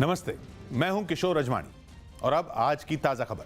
नमस्ते, मैं हूं किशोर अजवाणी और अब आज की ताजा खबर।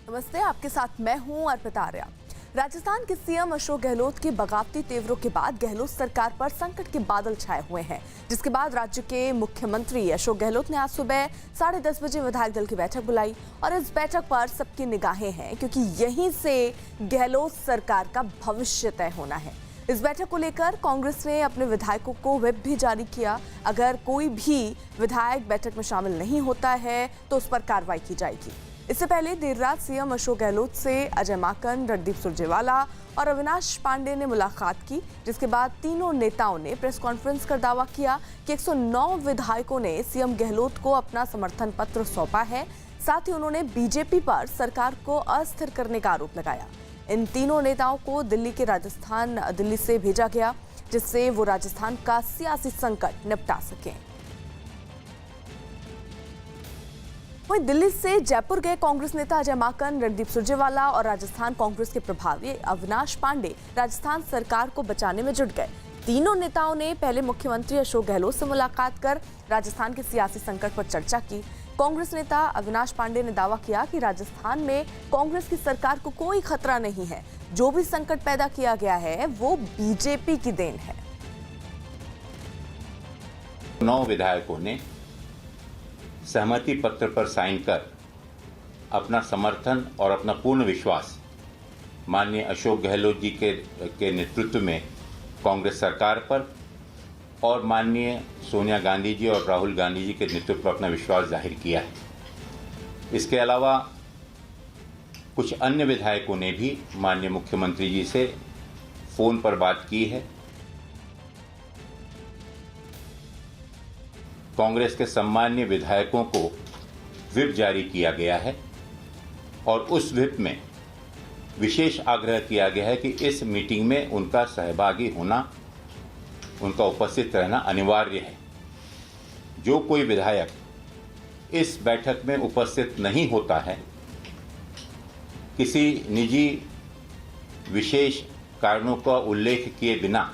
नमस्ते, आपके साथ मैं हूं अर्पिता आर्या। राजस्थान के सीएम अशोक गहलोत के बगावती तेवरों के बाद गहलोत सरकार पर संकट के बादल छाए हुए हैं, जिसके बाद राज्य के मुख्यमंत्री अशोक गहलोत ने आज सुबह 10:30 बजे विधायक दल की बैठक बुलाई और इस बैठक पर सबकी निगाहें हैं, क्योंकि यहीं से गहलोत सरकार का भविष्य तय होना है। इस बैठक को लेकर कांग्रेस ने अपने विधायकों को व्हिप भी जारी किया। अगर कोई भी विधायक बैठक में शामिल नहीं होता है तो उस पर कार्रवाई की जाएगी। इससे पहले देर रात सीएम अशोक गहलोत से अजय माकन, रणदीप सुरजेवाला और अविनाश पांडे ने मुलाकात की, जिसके बाद तीनों नेताओं ने प्रेस कॉन्फ्रेंस कर दावा किया कि 109 विधायकों ने सीएम गहलोत को अपना समर्थन पत्र सौंपा है। साथ ही उन्होंने बीजेपी पर सरकार को अस्थिर करने का आरोप लगाया। इन तीनों नेताओं को दिल्ली से भेजा गया, जिससे वो राजस्थान का सियासी संकट निपटा सकें। वहीं दिल्ली से जयपुर गए कांग्रेस नेता अजय माकन, रणदीप सुरजेवाला और राजस्थान कांग्रेस के प्रभारी अविनाश पांडे राजस्थान सरकार को बचाने में जुट गए। तीनों नेताओं ने पहले मुख्यमंत्री अशोक गहलोत से मुलाकात कर राजस्थान के सियासी संकट पर चर्चा की। कांग्रेस नेता अविनाश पांडे ने दावा किया कि राजस्थान में कांग्रेस की सरकार को कोई खतरा नहीं है। जो भी संकट पैदा किया गया है वो बीजेपी की देन है। 9 विधायकों ने सहमति पत्र पर साइन कर अपना समर्थन और अपना पूर्ण विश्वास माननीय अशोक गहलोत जी के नेतृत्व में कांग्रेस सरकार पर और माननीय सोनिया गांधी जी और राहुल गांधी जी के नेतृत्व पर अपना विश्वास जाहिर किया है। इसके अलावा कुछ अन्य विधायकों ने भी माननीय मुख्यमंत्री जी से फोन पर बात की है। कांग्रेस के सम्मान्य विधायकों को व्हिप जारी किया गया है और उस व्हिप में विशेष आग्रह किया गया है कि इस मीटिंग में उनका सहभागी होना, उनका उपस्थित रहना अनिवार्य है। जो कोई विधायक इस बैठक में उपस्थित नहीं होता है, किसी निजी विशेष कारणों का उल्लेख किए बिना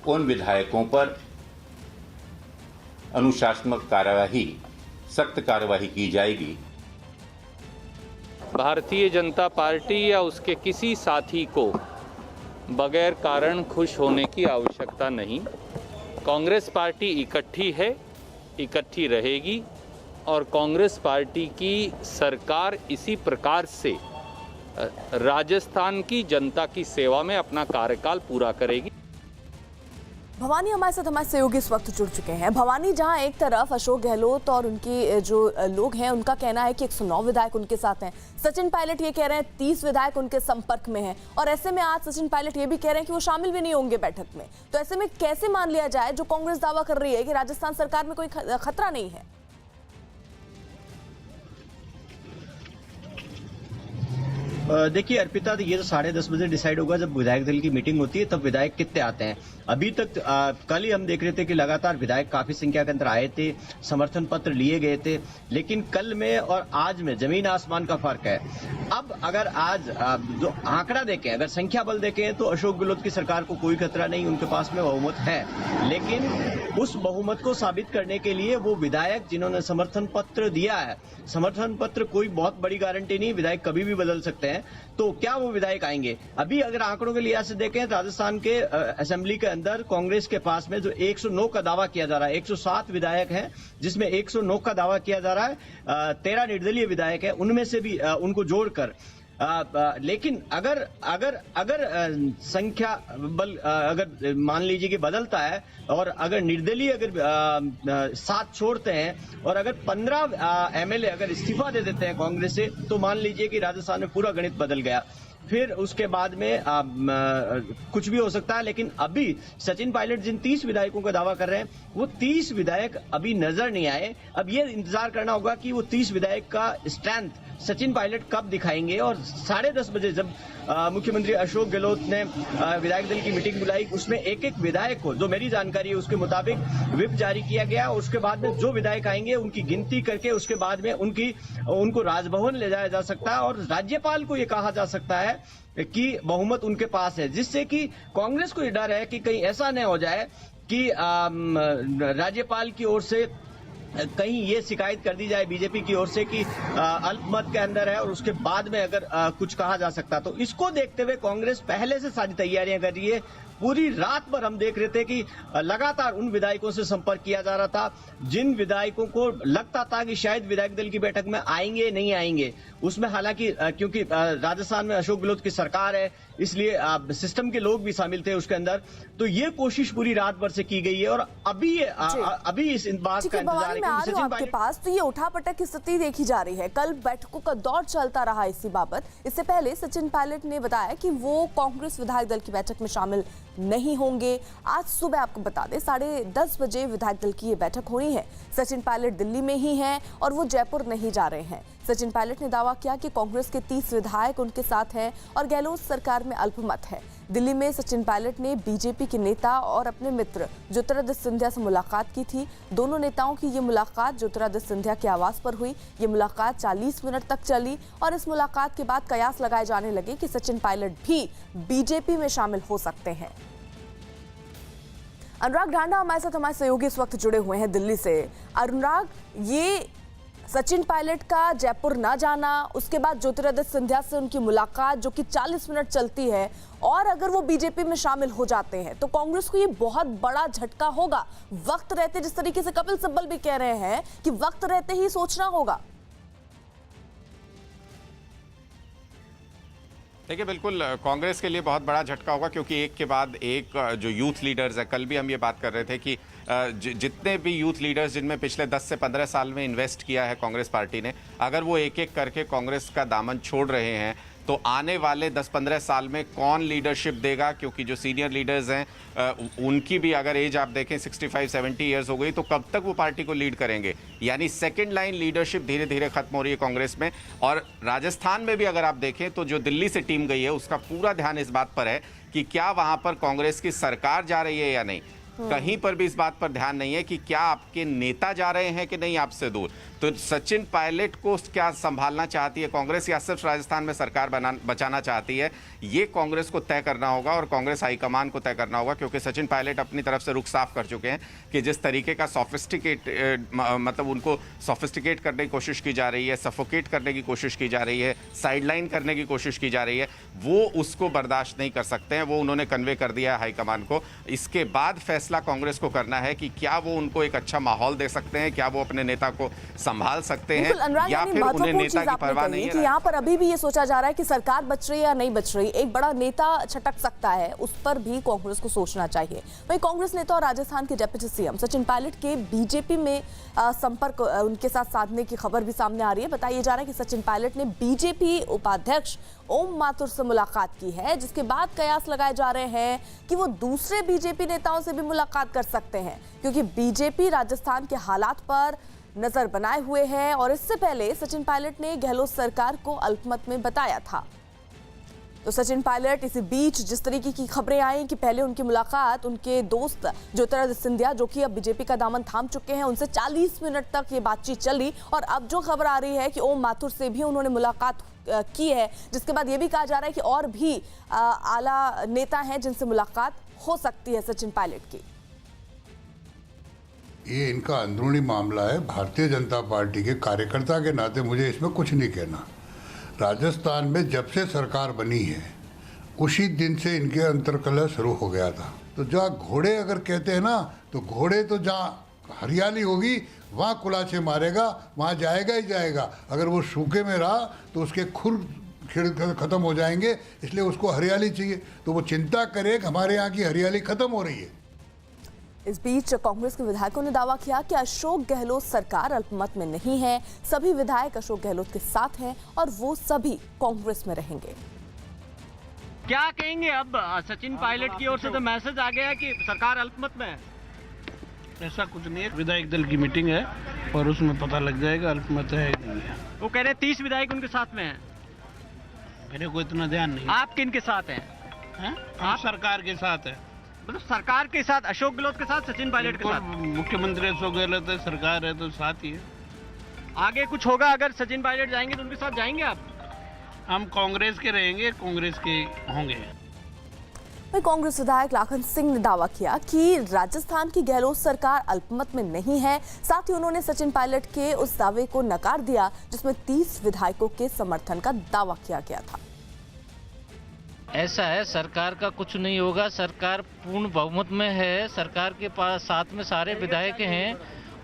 उन विधायकों पर अनुशासनात्मक कार्यवाही, सख्त कार्यवाही की जाएगी। भारतीय जनता पार्टी या उसके किसी साथी को बगैर कारण खुश होने की आवश्यकता नहीं। कांग्रेस पार्टी इकट्ठी है, इकट्ठी रहेगी और कांग्रेस पार्टी की सरकार इसी प्रकार से राजस्थान की जनता की सेवा में अपना कार्यकाल पूरा करेगी। भवानी हमारे सहयोगी इस वक्त जुड़ चुके हैं। भवानी, जहां एक तरफ अशोक गहलोत और उनके जो लोग हैं उनका कहना है कि 109 विधायक उनके साथ हैं, सचिन पायलट ये कह रहे हैं 30 विधायक उनके संपर्क में हैं और ऐसे में आज सचिन पायलट ये भी कह रहे हैं कि वो शामिल भी नहीं होंगे बैठक में। तो ऐसे में कैसे मान लिया जाए जो कांग्रेस दावा कर रही है कि राजस्थान सरकार में कोई खतरा नहीं है? देखिए अर्पिता, ये तो 10:30 बजे डिसाइड होगा जब विधायक दल की मीटिंग होती है, तब विधायक कितने आते हैं। अभी तक कल ही हम देख रहे थे कि लगातार विधायक काफी संख्या के अंदर आए थे, समर्थन पत्र लिए गए थे, लेकिन कल में और आज में जमीन आसमान का फर्क है। अब अगर आज जो आंकड़ा देखें, अगर संख्या बल देखें तो अशोक गहलोत की सरकार को कोई खतरा नहीं, उनके पास में बहुमत है। लेकिन उस बहुमत को साबित करने के लिए वो विधायक जिन्होंने समर्थन पत्र दिया है, समर्थन पत्र कोई बहुत बड़ी गारंटी नहीं, विधायक कभी भी बदल सकते हैं, तो क्या वो विधायक आएंगे? अभी अगर आंकड़ों के लिहाज से देखें, राजस्थान के असेंबली के अंदर कांग्रेस के पास में जो 109 का दावा किया जा रहा है, 107 विधायक हैं, जिसमें 109 का दावा किया जा रहा है, 13 निर्दलीय विधायक हैं, उनमें से भी उनको जोड़कर लेकिन अगर संख्या बल अगर मान लीजिए कि बदलता है और अगर निर्दलीय अगर साथ छोड़ते हैं और अगर 15 एमएलए अगर इस्तीफा दे देते हैं कांग्रेस से, तो मान लीजिए कि राजस्थान में पूरा गणित बदल गया। फिर उसके बाद में कुछ भी हो सकता है। लेकिन अभी सचिन पायलट जिन 30 विधायकों का दावा कर रहे हैं, वो 30 विधायक अभी नजर नहीं आए। अब ये इंतजार करना होगा कि वो 30 विधायक का स्ट्रेंथ सचिन पायलट कब दिखाएंगे और 10:30 बजे जब मुख्यमंत्री अशोक गहलोत ने विधायक दल की मीटिंग बुलाई, उसमें एक एक विधायक को, जो मेरी जानकारी है उसके मुताबिक व्हिप जारी किया गया। उसके बाद में जो विधायक आएंगे उनकी गिनती करके उसके बाद में उनको राजभवन ले जाया जा सकता है और राज्यपाल को ये कहा जा सकता है कि बहुमत उनके पास है, जिससे कि कांग्रेस को ये डर है कि कहीं ऐसा न हो जाए कि राज्यपाल की ओर से कहीं ये शिकायत कर दी जाए बीजेपी की ओर से कि अल्पमत के अंदर है और उसके बाद में अगर कुछ कहा जा सकता। तो इसको देखते हुए कांग्रेस पहले से सारी तैयारियां कर रही है। पूरी रात भर हम देख रहे थे कि लगातार उन विधायकों से संपर्क किया जा रहा था जिन विधायकों को लगता था कि शायद विधायक दल की बैठक में आएंगे नहीं आएंगे। उसमें हालांकि क्योंकि राजस्थान में अशोक गहलोत की सरकार है, इसलिए सिस्टम के लोग भी शामिल थे उसके अंदर। तो ये कोशिश पूरी रात भर से की गई है और अभी इस बात का इंतजार है कि सचिन आपके पास तो ये उठापटक की स्थिति देखी जा रही है। कल बैठकों का दौर चलता रहा इसी बाबत। इससे पहले सचिन पायलट ने बताया कि वो कांग्रेस विधायक दल की बैठक में शामिल नहीं होंगे। आज सुबह आपको बता दें 10:30 बजे विधायक दल की ये बैठक होनी है। सचिन पायलट दिल्ली में ही हैं और वो जयपुर नहीं जा रहे हैं। सचिन पायलट ने दावा किया कि कांग्रेस के 30 विधायक उनके साथ हैं और गहलोत सरकार में अल्पमत है। दिल्ली में सचिन पायलट ने बीजेपी के नेता और अपने मित्र ज्योतिरादित्य सिंधिया से मुलाकात की थी। दोनों नेताओं की ये मुलाकात ज्योतिरादित्य सिंधिया के आवास पर हुई। ये मुलाकात 40 मिनट तक चली और इस मुलाकात के बाद कयास लगाए जाने लगे कि सचिन पायलट भी बीजेपी में शामिल हो सकते हैं। अनुराग ढांडा हमारे साथ, हमारे सहयोगी इस वक्त जुड़े हुए हैं दिल्ली से। अनुराग, ये सचिन पायलट का जयपुर ना जाना, उसके बाद ज्योतिरादित्य सिंधिया से उनकी मुलाकात जो कि 40 मिनट चलती है, और अगर वो बीजेपी में शामिल हो जाते हैं तो कांग्रेस को ये बहुत बड़ा झटका होगा। वक्त रहते, जिस तरीके से कपिल सिब्बल भी कह रहे हैं कि वक्त रहते ही सोचना होगा। देखिए, बिल्कुल कांग्रेस के लिए बहुत बड़ा झटका होगा, क्योंकि एक के बाद एक जो यूथ लीडर्स है, कल भी हम ये बात कर रहे थे कि जितने भी यूथ लीडर्स जिनमें पिछले 10 से 15 साल में इन्वेस्ट किया है कांग्रेस पार्टी ने, अगर वो एक एक करके कांग्रेस का दामन छोड़ रहे हैं तो आने वाले 10-15 साल में कौन लीडरशिप देगा? क्योंकि जो सीनियर लीडर्स हैं उनकी भी अगर एज आप देखें 65-70 ईयर्स हो गई, तो कब तक वो पार्टी को लीड करेंगे? यानी सेकंड लाइन लीडरशिप धीरे धीरे खत्म हो रही है कांग्रेस में। और राजस्थान में भी अगर आप देखें तो जो दिल्ली से टीम गई है उसका पूरा ध्यान इस बात पर है कि क्या वहां पर कांग्रेस की सरकार जा रही है या नहीं। कहीं पर भी इस बात पर ध्यान नहीं है कि क्या आपके नेता जा रहे हैं कि नहीं आपसे दूर। तो सचिन पायलट को क्या संभालना चाहती है कांग्रेस, या सिर्फ राजस्थान में सरकार बचाना चाहती है? ये कांग्रेस को तय करना होगा और कांग्रेस हाईकमान को तय करना होगा, क्योंकि सचिन पायलट अपनी तरफ से रुख साफ कर चुके हैं कि जिस तरीके का मतलब उनको सॉफिस्टिकेट करने की कोशिश की जा रही है, सफोकेट करने की कोशिश की जा रही है, साइडलाइन करने की कोशिश की जा रही है, वो उसको बर्दाश्त नहीं कर सकते हैं। वो उन्होंने कन्वे कर दिया है हाईकमान को। इसके बाद फैसला कांग्रेस को करना है कि क्या वो उनको एक अच्छा माहौल दे सकते हैं, क्या वो अपने नेता को संभाल सकते हैं, या फिर उन्हें नेता की परवाह नहीं है। यहाँ पर अभी भी ये सोचा जा रहा है कि सरकार बच रही है या नहीं बच रही, एक बड़ा नेता छटक सकता है, उस पर भी कांग्रेस को सोचना चाहिए। वहीं कांग्रेस नेता और राजस्थान के डिप्टी सीएम सचिन पायलट के बीजेपी में संपर्क उनके साथ साधने की खबर भी सामने आ रही है। बताया जा रहा है कि सचिन पायलट ने बीजेपी उपाध्यक्ष ओम माथुर से मुलाकात की है, जिसके बाद कयास लगाए जा रहे हैं कि वो दूसरे बीजेपी नेताओं से भी मुलाकात कर सकते हैं, क्योंकि बीजेपी राजस्थान के हालात पर नजर बनाए हुए है। और इससे पहले सचिन पायलट ने गहलोत सरकार को अल्पमत में बताया था। तो सचिन पायलट इसी बीच जिस तरीके की खबरें आई कि पहले उनकी मुलाकात उनके दोस्त ज्योतिरादित्य सिंधिया, जो कि अब बीजेपी का दामन थाम चुके हैं, उनसे 40 मिनट तक ये बातचीत चली, और अब जो खबर आ रही है कि ओम माथुर से भी उन्होंने मुलाकात की है, जिसके बाद ये भी कहा जा रहा है कि और भी आला नेता हैं जिनसे मुलाकात हो सकती है सचिन पायलट की। ये इनका अंदरूनी मामला है। भारतीय जनता पार्टी के कार्यकर्ता के नाते मुझे इसमें कुछ नहीं कहना। राजस्थान में जब से सरकार बनी है उसी दिन से इनके अंतर्कलह शुरू हो गया था। तो जहाँ घोड़े अगर कहते हैं ना, तो घोड़े तो जहाँ हरियाली होगी वहाँ कुलाचे मारेगा, वहाँ जाएगा ही जाएगा। अगर वो सूखे में रहा तो उसके खुर खत्म हो जाएंगे, इसलिए उसको हरियाली चाहिए। तो वो चिंता करे कि हमारे यहाँ की हरियाली खत्म हो रही है। इस बीच कांग्रेस के विधायकों ने दावा किया कि अशोक गहलोत सरकार अल्पमत में नहीं है, सभी विधायक अशोक गहलोत के साथ हैं और वो सभी कांग्रेस में रहेंगे। क्या कहेंगे? अब सचिन पायलट की ओर से तो मैसेज आ गया कि सरकार अल्पमत में है। ऐसा कुछ नहीं है, विधायक दल की मीटिंग है और उसमें पता लग जाएगा अल्पमत है नहीं है। वो कह रहे हैं 30 विधायक उनके साथ में हैं। मेरे को इतना ध्यान नहीं। आप किन के साथ हैं? हैं? आप सरकार के साथ है। मतलब सरकार के साथ, अशोक गहलोत के साथ, सचिन पायलट के साथ? मुख्यमंत्री अशोक गहलोत है, सरकार है तो साथ ही है। आगे कुछ होगा अगर सचिन पायलट जाएंगे तो उनके साथ जाएंगे आप? हम कांग्रेस के रहेंगे, कांग्रेस के होंगे। वहीं कांग्रेस विधायक लाखन सिंह ने दावा किया कि राजस्थान की गहलोत सरकार अल्पमत में नहीं है। साथ ही उन्होंने सचिन पायलट के उस दावे को नकार दिया जिसमें 30 विधायकों के समर्थन का दावा किया गया था। ऐसा है, सरकार का कुछ नहीं होगा, सरकार पूर्ण बहुमत में है, सरकार के पास साथ में सारे विधायक हैं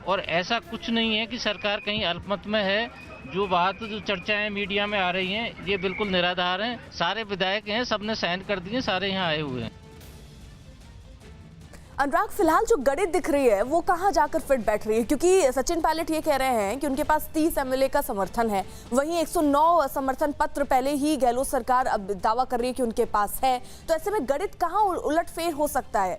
और ऐसा कुछ नहीं है कि सरकार कहीं अल्पमत में है। जो बात जो चर्चाएं मीडिया में आ रही हैं ये बिल्कुल निराधार हैं। सारे विधायक हैं, सबने साइन कर दिए, सारे यहाँ आए हुए हैं। अनुराग, फिलहाल जो गणित दिख रही है वो कहां जाकर फिट बैठ रही है, क्योंकि सचिन पायलट ये कह रहे हैं कि उनके पास 30 एमएलए का समर्थन है, वहीं 109 समर्थन पत्र पहले ही गहलोत सरकार अब दावा कर रही है कि उनके पास है। तो ऐसे में गणित कहां उलटफेर हो सकता है?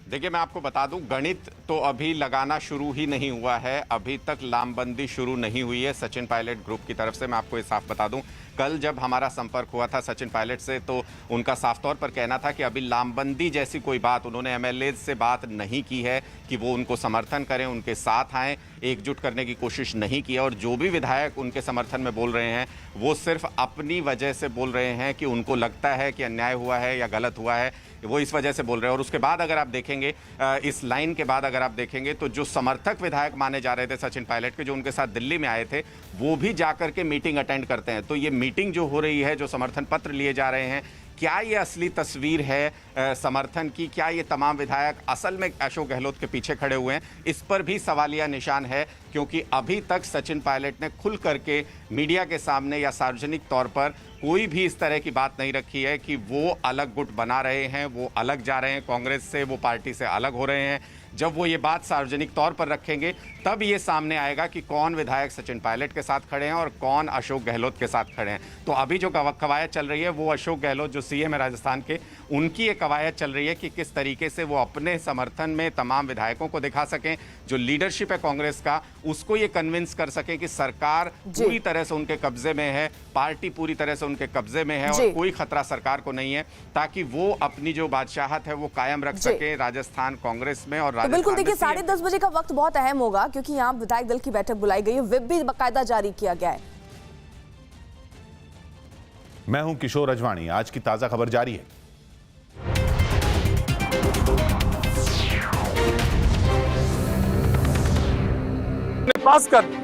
देखिए, मैं आपको बता दूं, गणित तो अभी लगाना शुरू ही नहीं हुआ है। अभी तक लामबंदी शुरू नहीं हुई है सचिन पायलट ग्रुप की तरफ से। मैं आपको ये साफ बता दूं, कल जब हमारा संपर्क हुआ था सचिन पायलट से तो उनका साफ तौर पर कहना था कि अभी लामबंदी जैसी कोई बात उन्होंने एमएलए से बात नहीं की है कि वो उनको समर्थन करें, उनके साथ आएँ, एकजुट करने की कोशिश नहीं की है। और जो भी विधायक उनके समर्थन में बोल रहे हैं वो सिर्फ अपनी वजह से बोल रहे हैं कि उनको लगता है कि अन्याय हुआ है या गलत हुआ है, वो इस वजह से बोल रहे हैं। और उसके बाद अगर आप देखेंगे, इस लाइन के बाद अगर आप देखेंगे तो जो समर्थक विधायक माने जा रहे थे सचिन पायलट के, जो उनके साथ दिल्ली में आए थे, वो भी जाकर के मीटिंग अटेंड करते हैं। तो ये मीटिंग जो हो रही है, जो समर्थन पत्र लिए जा रहे हैं, क्या ये असली तस्वीर है समर्थन की? क्या ये तमाम विधायक असल में अशोक गहलोत के पीछे खड़े हुए हैं? इस पर भी सवालिया निशान है, क्योंकि अभी तक सचिन पायलट ने खुल करके मीडिया के सामने या सार्वजनिक तौर पर कोई भी इस तरह की बात नहीं रखी है कि वो अलग गुट बना रहे हैं, वो अलग जा रहे हैं कांग्रेस से, वो पार्टी से अलग हो रहे हैं। जब वो ये बात सार्वजनिक तौर पर रखेंगे तब ये सामने आएगा कि कौन विधायक सचिन पायलट के साथ खड़े हैं और कौन अशोक गहलोत के साथ खड़े हैं। तो अभी जो कवायद चल रही है वो अशोक गहलोत जो सीएम है राजस्थान के, उनकी ये कवायद चल रही है कि किस तरीके से वो अपने समर्थन में तमाम विधायकों को दिखा सकें, जो लीडरशिप है कांग्रेस का उसको ये कन्विंस कर सकें कि सरकार पूरी तरह से उनके कब्जे में है, पार्टी पूरी तरह से उनके कब्जे में है और कोई खतरा सरकार को नहीं है, ताकि वो अपनी जो बादशाहत है वो कायम रख सके राजस्थान कांग्रेस में। और तो बिल्कुल देखिए, 10:30 बजे का वक्त बहुत अहम होगा क्योंकि यहाँ विधायक दल की बैठक बुलाई गई है, व्हिप भी बाकायदा जारी किया गया है। मैं हूं किशोर अजवाणी, आज की ताजा खबर जारी है। पास कर